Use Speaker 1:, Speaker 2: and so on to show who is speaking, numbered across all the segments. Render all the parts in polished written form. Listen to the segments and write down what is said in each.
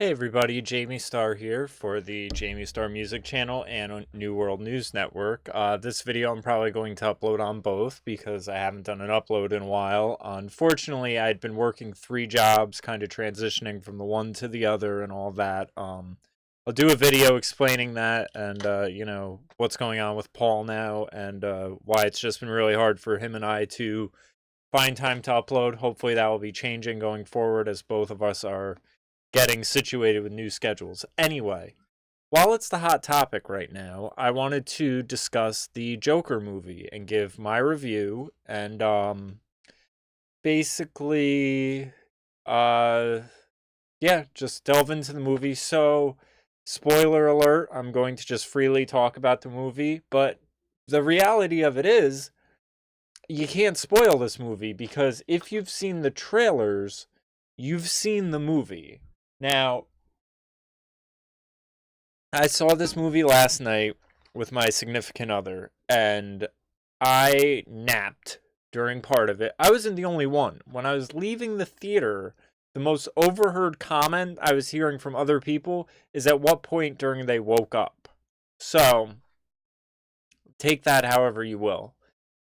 Speaker 1: Hey everybody, Jamie Starr here for the Jamie Starr Music channel and New World News Network. This video I'm probably going to upload on both because I haven't done an upload in a while. Unfortunately, I'd been working 3 jobs, kind of transitioning from the one to the other and all that. I'll do a video explaining that and, what's going on with Paul now and why it's just been really hard for him and I to find time to upload. Hopefully that will be changing going forward as both of us are getting situated with new schedules. Anyway, while it's the hot topic right now, I wanted to discuss the Joker movie and give my review and basically just delve into the movie. So, spoiler alert, I'm going to just freely talk about the movie, but the reality of it is you can't spoil this movie because if you've seen the trailers, you've seen the movie. Now, I saw this movie last night with my significant other, and I napped during part of it. I wasn't the only one. When I was leaving the theater, the most overheard comment I was hearing from other people is at what point during they woke up. So, take that however you will.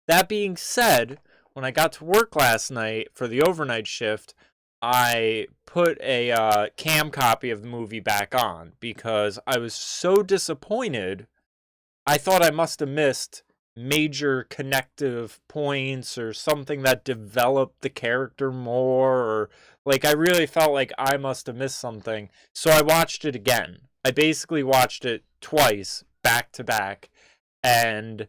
Speaker 1: That being said, when I got to work last night for the overnight shift, I put a cam copy of the movie back on because I was so disappointed. I thought I must have missed major connective points or something that developed the character more, or like I really felt like I must have missed something. So I watched it again. I basically watched it twice, back to back, and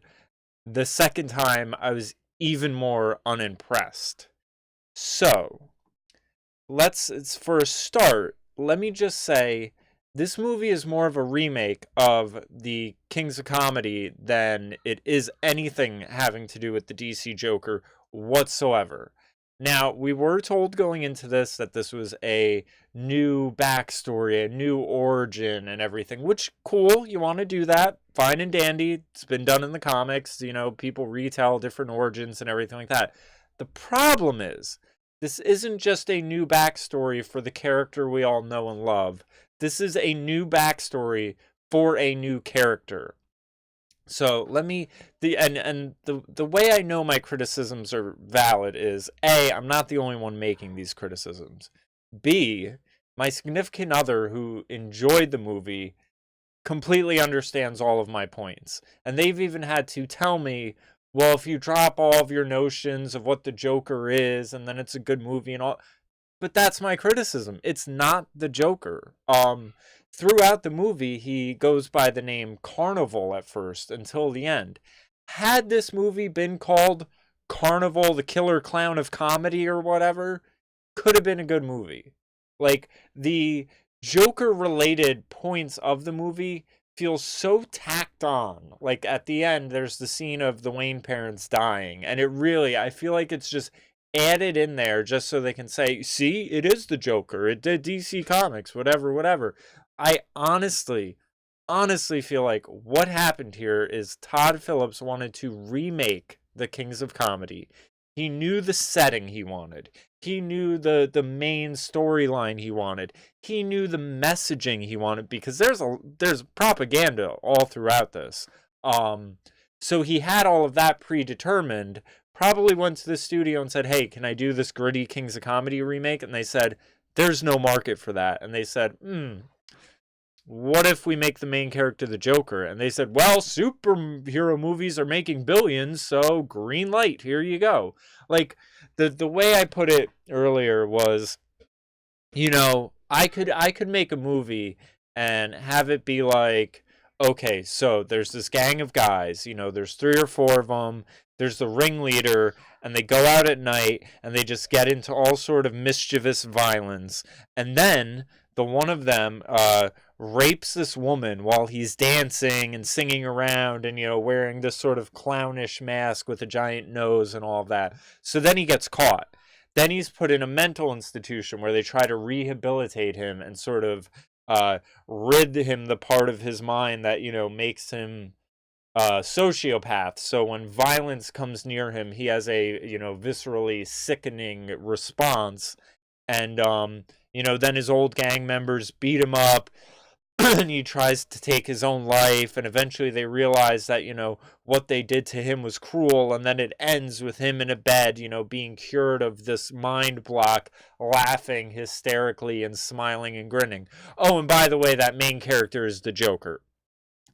Speaker 1: the second time I was even more unimpressed. So, for a start, let me just say this movie is more of a remake of the Kings of Comedy than it is anything having to do with the DC Joker whatsoever. Now, we were told going into this that this was a new backstory, a new origin and everything, which, cool, you want to do that, fine and dandy. It's been done in the comics, people retell different origins and everything like that. The problem is, this isn't just a new backstory for the character we all know and love. This is a new backstory for a new character. So the way I know my criticisms are valid is A, I'm not the only one making these criticisms. B, my significant other who enjoyed the movie completely understands all of my points. And they've even had to tell me, well, if you drop all of your notions of what the Joker is, and then it's a good movie and all. But that's my criticism. It's not the Joker. Throughout the movie, he goes by the name Carnival at first until the end. Had this movie been called Carnival, the Killer Clown of Comedy or whatever, could have been a good movie. Like, the Joker-related points of the movie feels so tacked on. Like, at the end, there's the scene of the Wayne parents dying, and I feel like it's just added in there just so they can say, see, it is the Joker, it did DC Comics, whatever. I honestly feel like what happened here is Todd Phillips wanted to remake the Kings of Comedy. He knew the setting he wanted. He knew the main storyline he wanted. He knew the messaging he wanted because there's propaganda all throughout this. So he had all of that predetermined. Probably went to the studio and said, "Hey, can I do this gritty Kings of Comedy remake?" And they said, "There's no market for that." And they said, what if we make the main character the Joker? And they said, well, superhero movies are making billions, so green light, here you go. Like, the way I put it earlier was, I could make a movie and have it be like, okay, so there's this gang of guys, there's 3 or 4 of them, there's the ringleader, and they go out at night, and they just get into all sort of mischievous violence, and then the one of them rapes this woman while he's dancing and singing around and, wearing this sort of clownish mask with a giant nose and all of that. So then he gets caught. Then he's put in a mental institution where they try to rehabilitate him and sort of rid him the part of his mind that, makes him sociopath. So when violence comes near him, he has a, viscerally sickening response. And, then his old gang members beat him up, and he tries to take his own life, and eventually they realize that, what they did to him was cruel, and then it ends with him in a bed, being cured of this mind block, laughing hysterically and smiling and grinning. Oh, and by the way, that main character is the Joker.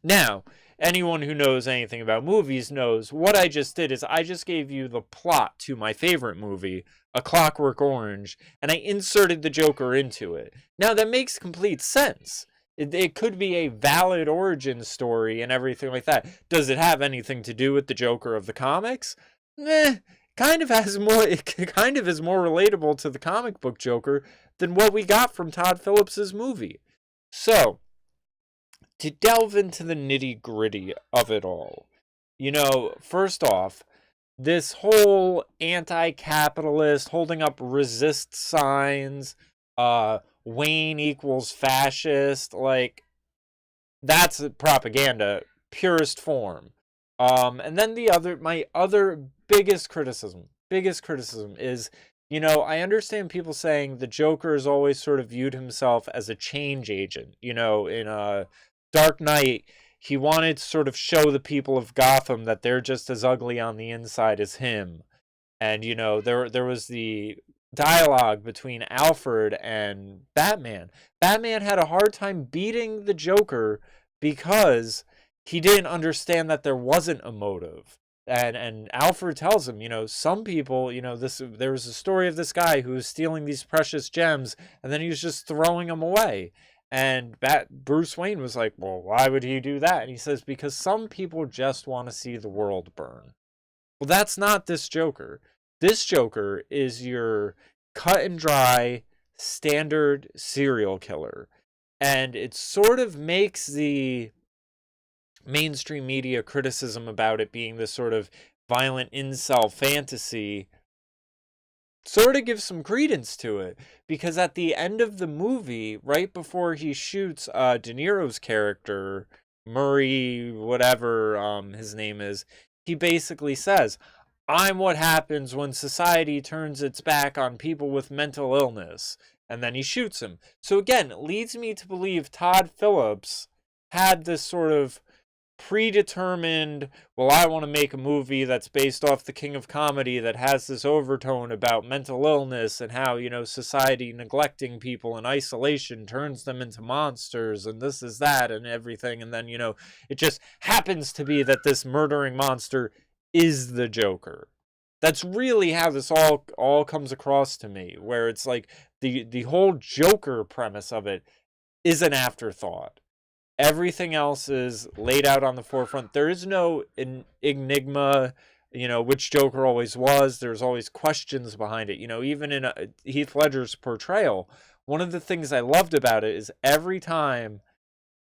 Speaker 1: Now, anyone who knows anything about movies knows what I just did is I just gave you the plot to my favorite movie, A Clockwork Orange, and I inserted the Joker into it. Now, that makes complete sense. It could be a valid origin story and everything like that. Does it have anything to do with the Joker of the comics? Kind of has more. It kind of is more relatable to the comic book Joker than what we got from Todd Phillips's movie. So, to delve into the nitty-gritty of it all, first off, this whole anti-capitalist, holding up resist signs, Wayne equals fascist, that's propaganda, purest form. And then my other biggest criticism is, I understand people saying the Joker has always sort of viewed himself as a change agent. In Dark Knight, he wanted to sort of show the people of Gotham that they're just as ugly on the inside as him. And, there was the dialogue between Alfred and Batman. Batman had a hard time beating the Joker because he didn't understand that there wasn't a motive. And Alfred tells him, some people, there was a story of this guy who was stealing these precious gems, and then he was just throwing them away. And Bruce Wayne was like, well, why would he do that? And he says, because some people just want to see the world burn. Well, that's not this Joker. This Joker is your cut and dry, standard serial killer. And it sort of makes the mainstream media criticism about it being this sort of violent incel fantasy sort of gives some credence to it, because at the end of the movie, right before he shoots De Niro's character, Murray, whatever his name is, he basically says, I'm what happens when society turns its back on people with mental illness. And then he shoots him. So again, it leads me to believe Todd Phillips had this sort of predetermined, well, I want to make a movie that's based off the King of Comedy that has this overtone about mental illness and how, society neglecting people in isolation turns them into monsters and this is that and everything. And then, it just happens to be that this murdering monster is the Joker. That's really how this all comes across to me, where it's like the whole Joker premise of it is an afterthought. Everything else is laid out on the forefront. There is no enigma, which Joker always was. There's always questions behind it. Even in Heath Ledger's portrayal, one of the things I loved about it is every time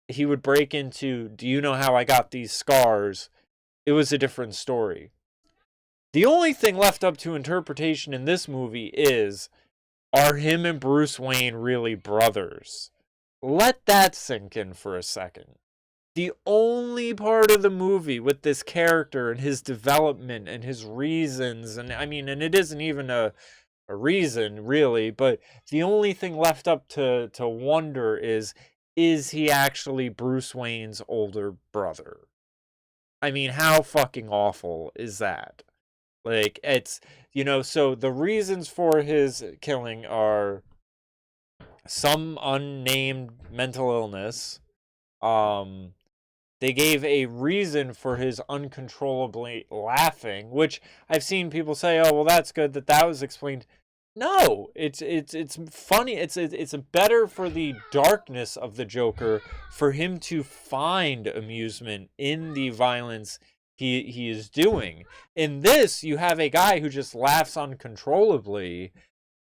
Speaker 1: he would break into, do you know how I got these scars? It was a different story. The only thing left up to interpretation in this movie is, are him and Bruce Wayne really brothers? Let that sink in for a second. The only part of the movie with this character and his development and his reasons, and it isn't even a reason really, but the only thing left up to wonder is he actually Bruce Wayne's older brother? How fucking awful is that? It's, so the reasons for his killing are some unnamed mental illness. They gave a reason for his uncontrollably laughing, which I've seen people say, oh, well, that's good that was explained. No, it's funny. It's better for the darkness of the Joker for him to find amusement in the violence he is doing. In this, you have a guy who just laughs uncontrollably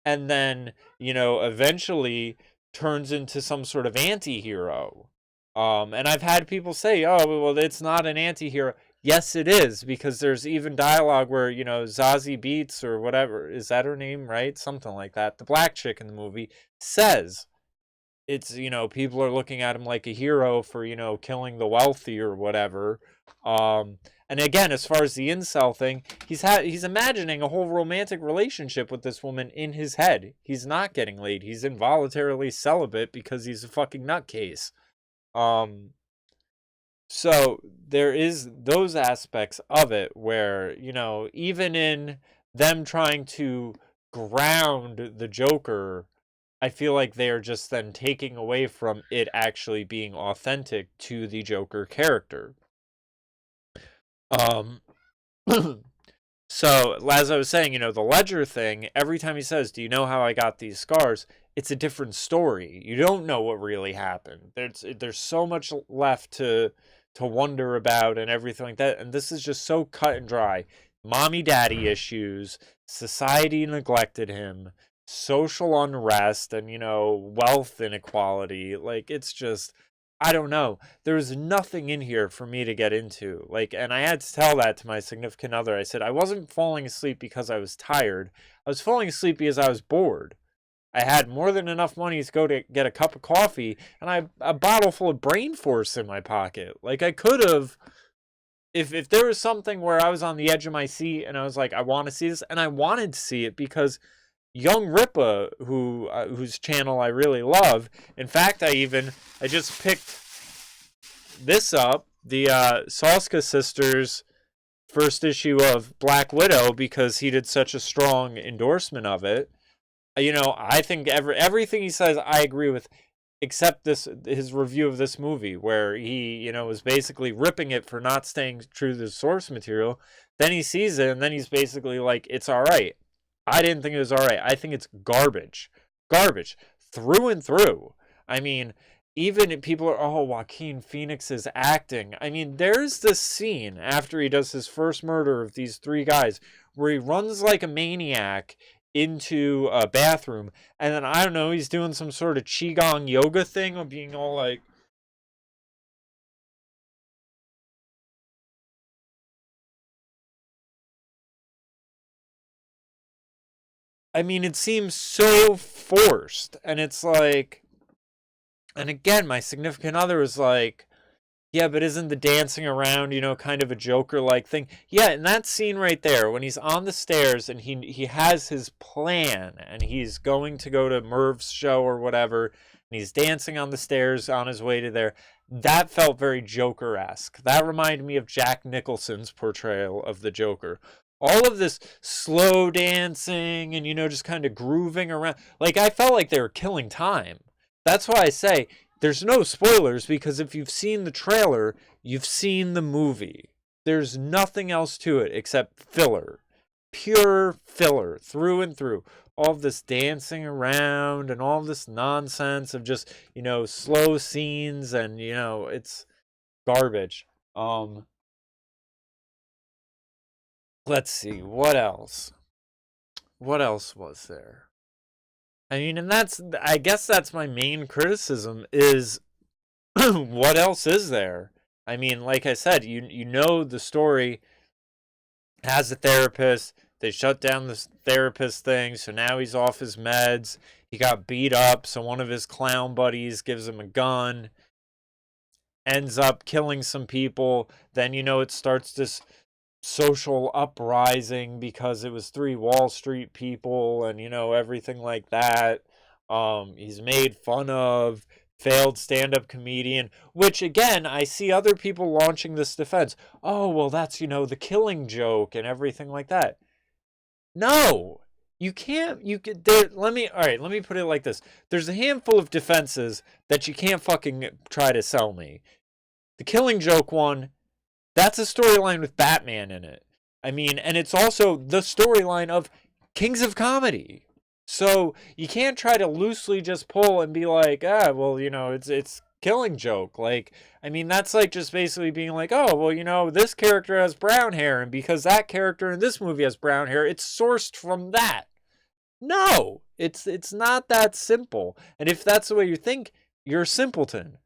Speaker 1: and then, eventually turns into some sort of anti-hero. And I've had people say, oh, well, it's not an anti-hero. Yes, it is, because there's even dialogue where, Zazie Beetz or whatever, is that her name, right? Something like that. The black chick in the movie says it's, people are looking at him like a hero for, killing the wealthy or whatever. And And again, as far as the incel thing, he's imagining a whole romantic relationship with this woman in his head. He's not getting laid. He's involuntarily celibate because he's a fucking nutcase. So there is those aspects of it where, you know, even in them trying to ground the Joker, I feel like they are just then taking away from it actually being authentic to the Joker character. Um, so as I was saying, you know, the Ledger thing, every time he says, "Do you know how I got these scars?" It's a different story. You don't know what really happened. There's so much left to wonder about and everything like that. And this is just so cut and dry. Mommy daddy issues, society neglected him, social unrest, and, you know, wealth inequality. Like, it's just, I don't know. There's nothing in here for me to get into. Like, and I had to tell that to my significant other. I said, I wasn't falling asleep because I was tired. I was falling asleep because I was bored. I had more than enough money to go to get a cup of coffee and a bottle full of brain force in my pocket. Like, I could have, if there was something where I was on the edge of my seat and I was like, I want to see this, and I wanted to see it because Young Ripa, whose channel I really love, in fact, I just picked this up, the Salska sisters' first issue of Black Widow, because he did such a strong endorsement of it. You know, I think everything he says I agree with, except his review of this movie, where he, you know, was basically ripping it for not staying true to the source material. Then he sees it, and then he's basically like, it's all right. I didn't think it was all right. I think it's garbage. Garbage. Through and through. I mean, even if people are, oh, Joaquin Phoenix is acting. I mean, there's this scene after he does his first murder of these three guys where he runs like a maniac into a bathroom, and then, I don't know, he's doing some sort of qigong yoga thing of being all like, I mean, it seems so forced. And it's like, and again, my significant other is like, yeah, but isn't the dancing around, you know, kind of a Joker-like thing? Yeah, in that scene right there, when he's on the stairs and he has his plan and he's going to go to Merv's show or whatever, and he's dancing on the stairs on his way to there, that felt very Joker-esque. That reminded me of Jack Nicholson's portrayal of the Joker. All of this slow dancing and, you know, just kind of grooving around. Like, I felt like they were killing time. That's why I say, there's no spoilers, because if you've seen the trailer, you've seen the movie. There's nothing else to it except filler. Pure filler, through and through. All of this dancing around and all this nonsense of just, you know, slow scenes, and, you know, it's garbage. Let's see, what else? What else was there? I mean, and I guess that's my main criticism is, what else is there? I mean, like I said, you know the story has a therapist. They shut down this therapist thing, so now he's off his meds. He got beat up, so one of his clown buddies gives him a gun, ends up killing some people. Then, you know, it starts this social uprising because it was three Wall Street people and, you know, everything like that. He's made fun of, failed stand-up comedian, which, again, I see other people launching this defense. Oh, well, that's, you know, the Killing Joke and everything like that. No, you can't. You could. There. Let me. All right. Let me put it like this. There's a handful of defenses that you can't fucking try to sell me. The Killing Joke one, that's a storyline with Batman in it. I mean, and it's also the storyline of Kings of Comedy. So you can't try to loosely just pull and be like, well, you know, it's Killing Joke. Like, I mean, that's like just basically being like, oh, well, you know, this character has brown hair, and because that character in this movie has brown hair, it's sourced from that. No, it's not that simple. And if that's the way you think, you're a simpleton.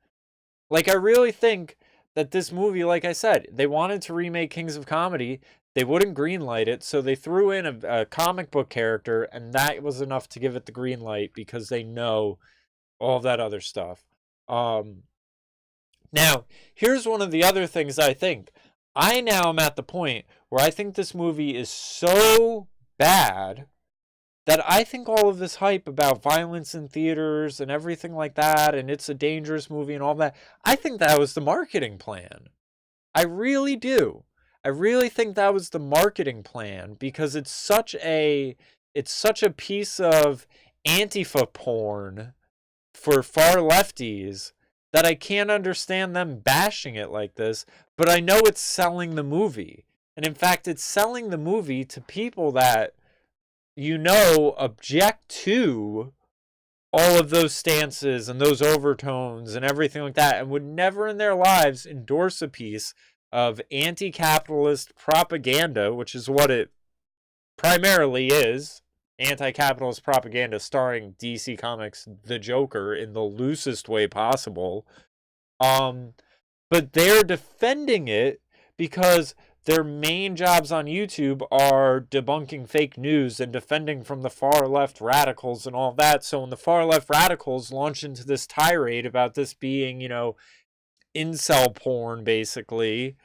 Speaker 1: Like, I really think that this movie, like I said, they wanted to remake Kings of Comedy. They wouldn't greenlight it, so they threw in a comic book character, and that was enough to give it the green light because they know all that other stuff. Now, here's one of the other things I think. I now am at the point where I think this movie is so bad that I think all of this hype about violence in theaters and everything like that, and it's a dangerous movie and all that, I think that was the marketing plan. I really do. I really think that was the marketing plan because it's such a piece of Antifa porn for far lefties that I can't understand them bashing it like this, but I know it's selling the movie. And in fact, it's selling the movie to people that, object to all of those stances and those overtones and everything like that, and would never in their lives endorse a piece of anti-capitalist propaganda, which is what it primarily is. Anti-capitalist propaganda starring DC Comics the Joker in the loosest way possible. But they're defending it because their main jobs on YouTube are debunking fake news and defending from the far left radicals and all that. So when the far left radicals launch into this tirade about this being, incel porn, basically,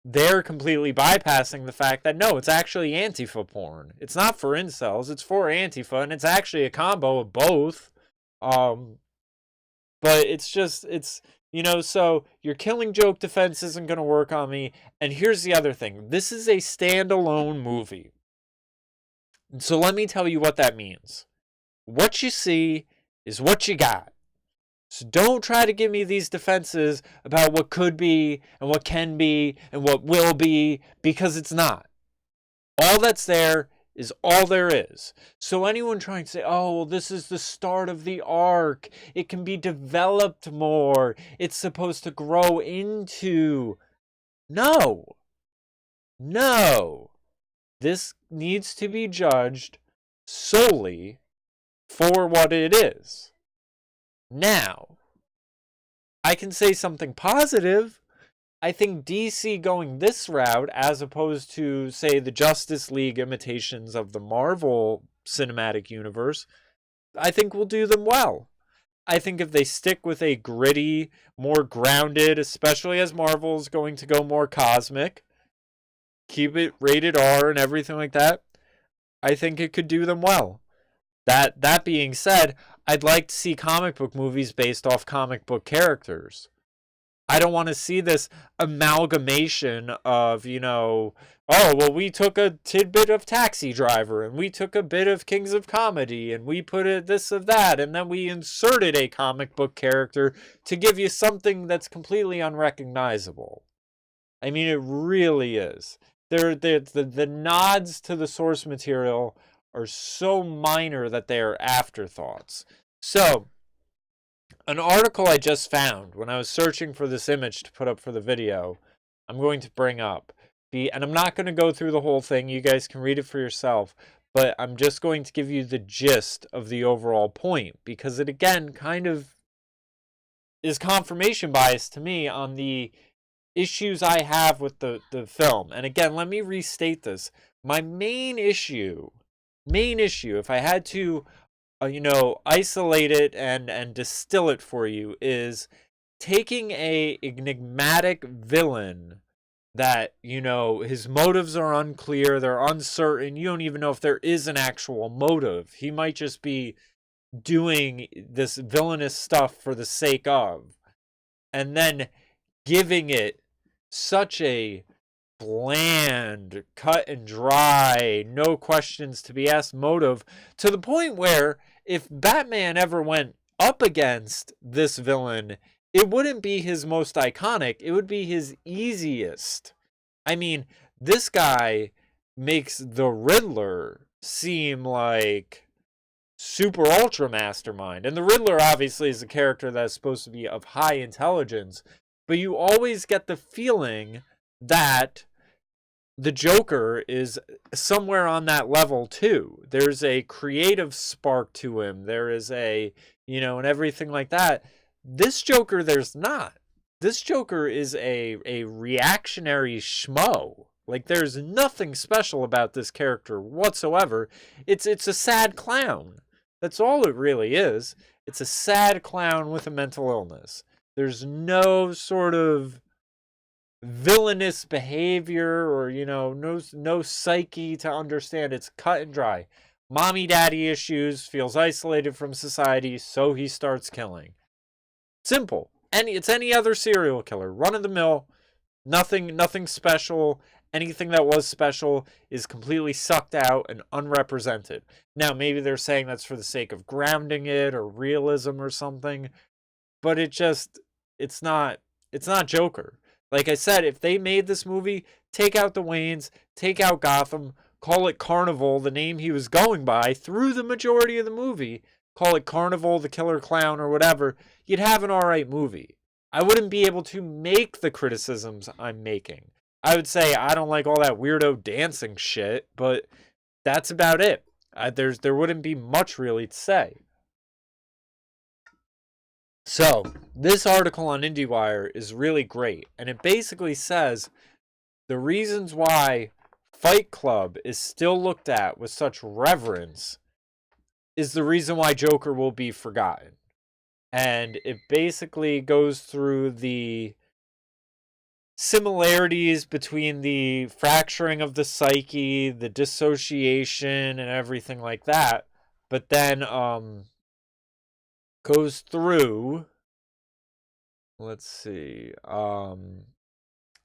Speaker 1: they're completely bypassing the fact that no, it's actually Antifa porn. It's not for incels, it's for Antifa, and it's actually a combo of both. But so your Killing Joke defense isn't going to work on me. And here's the other thing. This is a standalone movie. So let me tell you what that means. What you see is what you got. So don't try to give me these defenses about what could be and what can be and what will be, because it's not. All that's there is all there is. So anyone trying to say, oh, well, this is the start of the arc, it can be developed more, it's supposed to grow into... No. This needs to be judged solely for what it is. Now, I can say something positive. I think DC going this route, as opposed to, say, the Justice League imitations of the Marvel Cinematic Universe, I think will do them well. I think if they stick with a gritty, more grounded, especially as Marvel's going to go more cosmic, keep it rated R and everything like that, I think it could do them well. That being said, I'd like to see comic book movies based off comic book characters. I don't want to see this amalgamation of, oh, well, we took a tidbit of Taxi Driver, and we took a bit of Kings of Comedy, and we put it this of that, and then we inserted a comic book character to give you something that's completely unrecognizable. I mean, it really is. The nods to the source material are so minor that they are afterthoughts. So, an article I just found when I was searching for this image to put up for the video, I'm going to bring up. And I'm not going to go through the whole thing. You guys can read it for yourself. But I'm just going to give you the gist of the overall point, because it, again, kind of is confirmation bias to me on the issues I have with the film. And again, let me restate this. My main issue, if I had to, isolate it and distill it for you, is taking a enigmatic villain that, his motives are unclear, they're uncertain, you don't even know if there is an actual motive. He might just be doing this villainous stuff for the sake of, and then giving it such a bland, cut and dry, no questions to be asked motive, to the point where if Batman ever went up against this villain, it wouldn't be his most iconic, it would be his easiest. I mean, this guy makes the Riddler seem like super ultra mastermind. And the Riddler obviously is a character that's supposed to be of high intelligence, but you always get the feeling that the Joker is somewhere on that level too. There's a creative spark to him. There is and everything like that. This Joker, there's not. This Joker is a reactionary schmo. Like, there's nothing special about this character whatsoever. It's a sad clown. That's all it really is. It's a sad clown with a mental illness. There's no sort of villainous behavior or, no psyche to understand. It's cut and dry. Mommy daddy issues, feels isolated from society, so he starts killing. Simple. It's any other serial killer. Run of the mill, nothing special. Anything that was special is completely sucked out and unrepresented. Now, maybe they're saying that's for the sake of grounding it or realism or something, but it's not Joker. Like I said, if they made this movie, take out the Waynes, take out Gotham, call it Carnival, the name he was going by through the majority of the movie, call it Carnival, the Killer Clown, or whatever, you'd have an alright movie. I wouldn't be able to make the criticisms I'm making. I would say I don't like all that weirdo dancing shit, but that's about it. There wouldn't be much really to say. So, this article on IndieWire is really great, and it basically says the reasons why Fight Club is still looked at with such reverence is the reason why Joker will be forgotten. And it basically goes through the similarities between the fracturing of the psyche, the dissociation, and everything like that. But then goes through, let's see,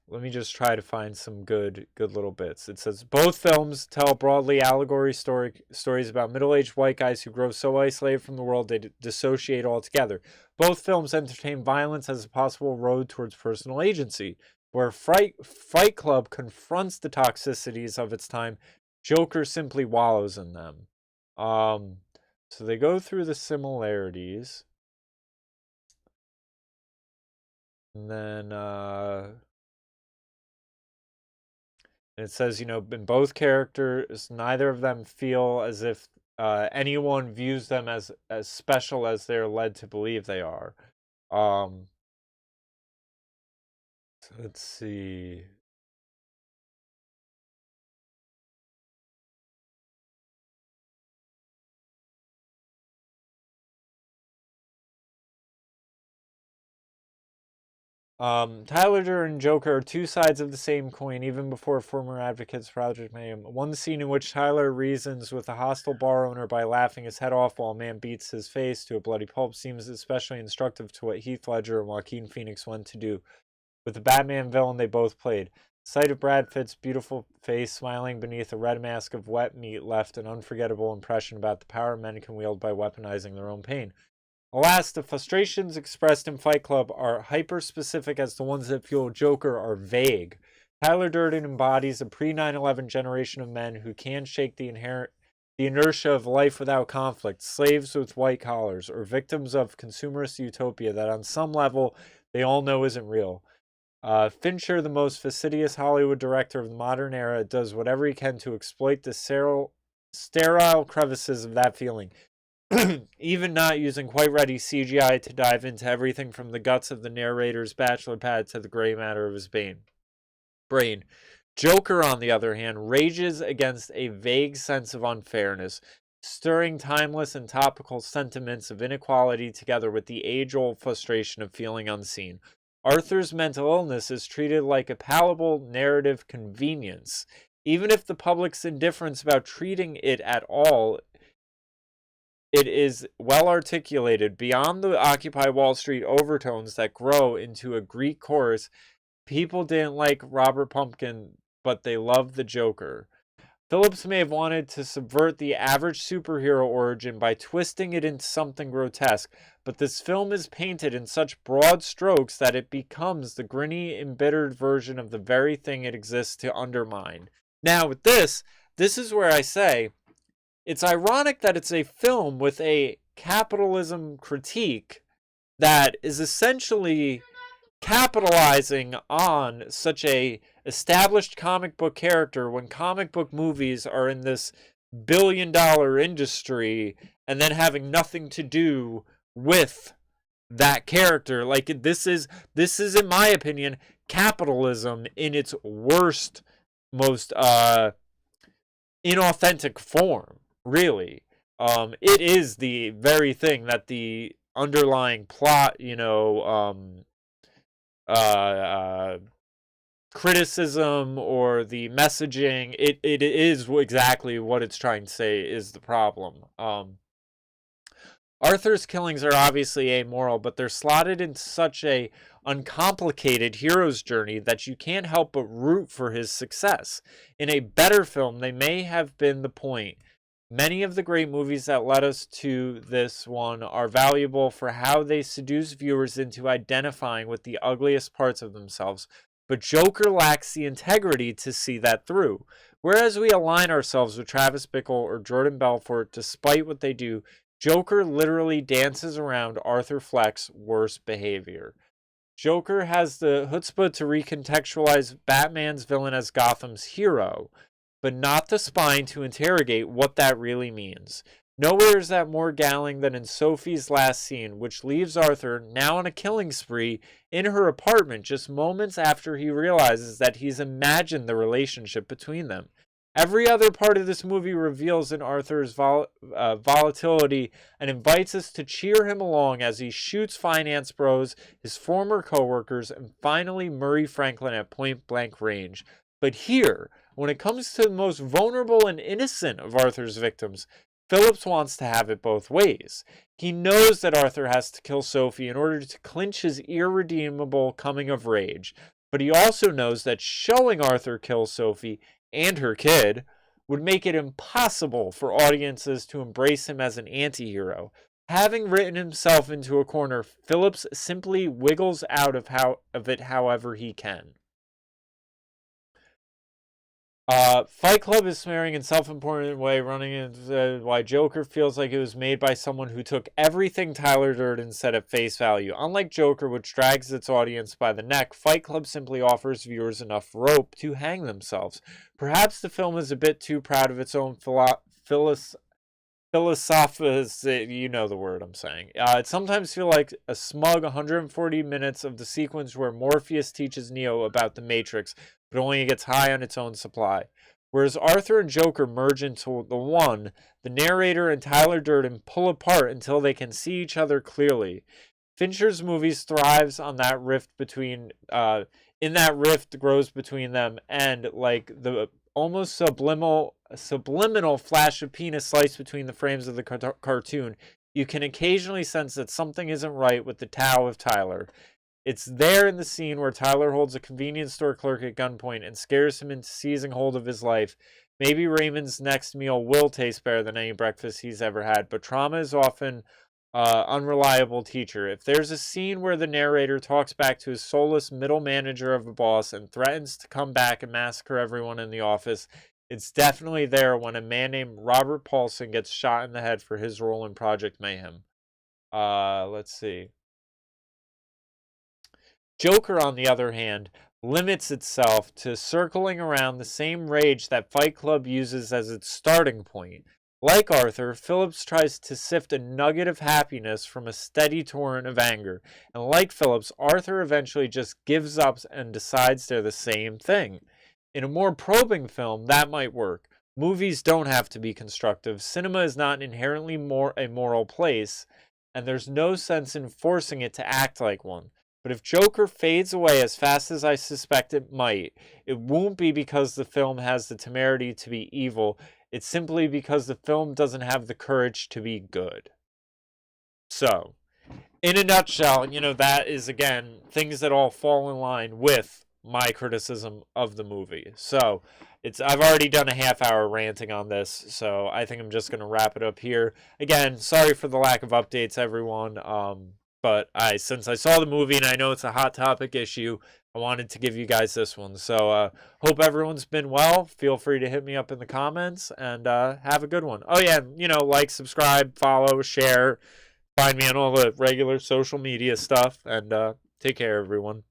Speaker 1: let me just try to find some good little bits. It says both films tell broadly allegory stories about middle-aged white guys who grow so isolated from the world they dissociate altogether. Both films entertain violence as a possible road towards personal agency. Where Fight Club confronts the toxicities of its time, Joker simply wallows in them. So they go through the similarities. And then it says, in both characters, neither of them feel as if anyone views them as special as they're led to believe they are. So let's see. Tyler Durden and Joker are two sides of the same coin, even before former advocates for Project Mayhem. One scene in which Tyler reasons with a hostile bar owner by laughing his head off while a man beats his face to a bloody pulp seems especially instructive to what Heath Ledger and Joaquin Phoenix went to do with the Batman villain they both played. The sight of Brad Pitt's beautiful face smiling beneath a red mask of wet meat left an unforgettable impression about the power men can wield by weaponizing their own pain. Alas, the frustrations expressed in Fight Club are hyper-specific as the ones that fuel Joker are vague. Tyler Durden embodies a pre-9/11 generation of men who can shake the inertia of life without conflict, slaves with white collars, or victims of consumerist utopia that on some level they all know isn't real. Fincher, the most fastidious Hollywood director of the modern era, does whatever he can to exploit the sterile crevices of that feeling. Even not using quite ready CGI to dive into everything from the guts of the narrator's bachelor pad to the gray matter of his brain. Joker, on the other hand, rages against a vague sense of unfairness, stirring timeless and topical sentiments of inequality together with the age-old frustration of feeling unseen. Arthur's mental illness is treated like a palatable narrative convenience. Even if the public's indifference about treating it at all, it is well articulated beyond the Occupy Wall Street overtones that grow into a Greek chorus. People didn't like Robert Pumpkin, but they loved the Joker. Phillips may have wanted to subvert the average superhero origin by twisting it into something grotesque, but this film is painted in such broad strokes that it becomes the gritty, embittered version of the very thing it exists to undermine. Now, with this is where I say, it's ironic that it's a film with a capitalism critique that is essentially capitalizing on such a established comic book character when comic book movies are in this billion-dollar industry and then having nothing to do with that character. Like, this is in my opinion capitalism in its worst, most inauthentic form. Really, it is the very thing that the underlying plot, criticism or the messaging. It is exactly what it's trying to say is the problem. Arthur's killings are obviously amoral, but they're slotted in such a uncomplicated hero's journey that you can't help but root for his success. In a better film, they may have been the point. Many of the great movies that led us to this one are valuable for how they seduce viewers into identifying with the ugliest parts of themselves, but Joker lacks the integrity to see that through. Whereas we align ourselves with Travis Bickle or Jordan Belfort despite what they do, Joker literally dances around Arthur Fleck's worst behavior. Joker has the chutzpah to recontextualize Batman's villain as Gotham's hero, but not the spine to interrogate what that really means. Nowhere is that more galling than in Sophie's last scene, which leaves Arthur, now on a killing spree, in her apartment just moments after he realizes that he's imagined the relationship between them. Every other part of this movie reveals in Arthur's volatility and invites us to cheer him along as he shoots finance bros, his former coworkers, and finally Murray Franklin at point-blank range. But here, when it comes to the most vulnerable and innocent of Arthur's victims, Phillips wants to have it both ways. He knows that Arthur has to kill Sophie in order to clinch his irredeemable coming of rage, but he also knows that showing Arthur kill Sophie and her kid would make it impossible for audiences to embrace him as an anti-hero. Having written himself into a corner, Phillips simply wiggles out of it however he can. Fight Club is smearing in self-important way, running into why Joker feels like it was made by someone who took everything Tyler Durden said at face value. Unlike Joker, which drags its audience by the neck, Fight Club simply offers viewers enough rope to hang themselves. Perhaps the film is a bit too proud of its own philosophical, you know the word I'm saying. It sometimes feels like a smug 140 minutes of the sequence where Morpheus teaches Neo about the Matrix, but only gets high on its own supply. Whereas Arthur and Joker merge into the one, the narrator and Tyler Durden pull apart until they can see each other clearly. Fincher's movies thrives on that rift between, in that rift grows between them, and like the almost subliminal flash of penis sliced between the frames of the cartoon, you can occasionally sense that something isn't right with the Tao of Tyler. It's there in the scene where Tyler holds a convenience store clerk at gunpoint and scares him into seizing hold of his life. Maybe Raymond's next meal will taste better than any breakfast he's ever had, but trauma is often unreliable teacher. If there's a scene where the narrator talks back to his soulless middle manager of a boss and threatens to come back and massacre everyone in the office, it's definitely there when a man named Robert Paulson gets shot in the head for his role in Project Mayhem. Let's see. Joker, on the other hand, limits itself to circling around the same rage that Fight Club uses as its starting point. Like Arthur, Phillips tries to sift a nugget of happiness from a steady torrent of anger. And like Phillips, Arthur eventually just gives up and decides they're the same thing. In a more probing film, that might work. Movies don't have to be constructive. Cinema is not inherently a moral place, and there's no sense in forcing it to act like one. But if Joker fades away as fast as I suspect it might, it won't be because the film has the temerity to be evil. It's simply because the film doesn't have the courage to be good. So, in a nutshell, that is, again, things that all fall in line with my criticism of the movie. So, I've already done a half-hour ranting on this, so I think I'm just going to wrap it up here. Again, sorry for the lack of updates, everyone. But since I saw the movie and I know it's a hot topic issue, I wanted to give you guys this one. So hope everyone's been well. Feel free to hit me up in the comments and have a good one. Oh yeah, like, subscribe, follow, share. Find me on all the regular social media stuff, and take care, everyone.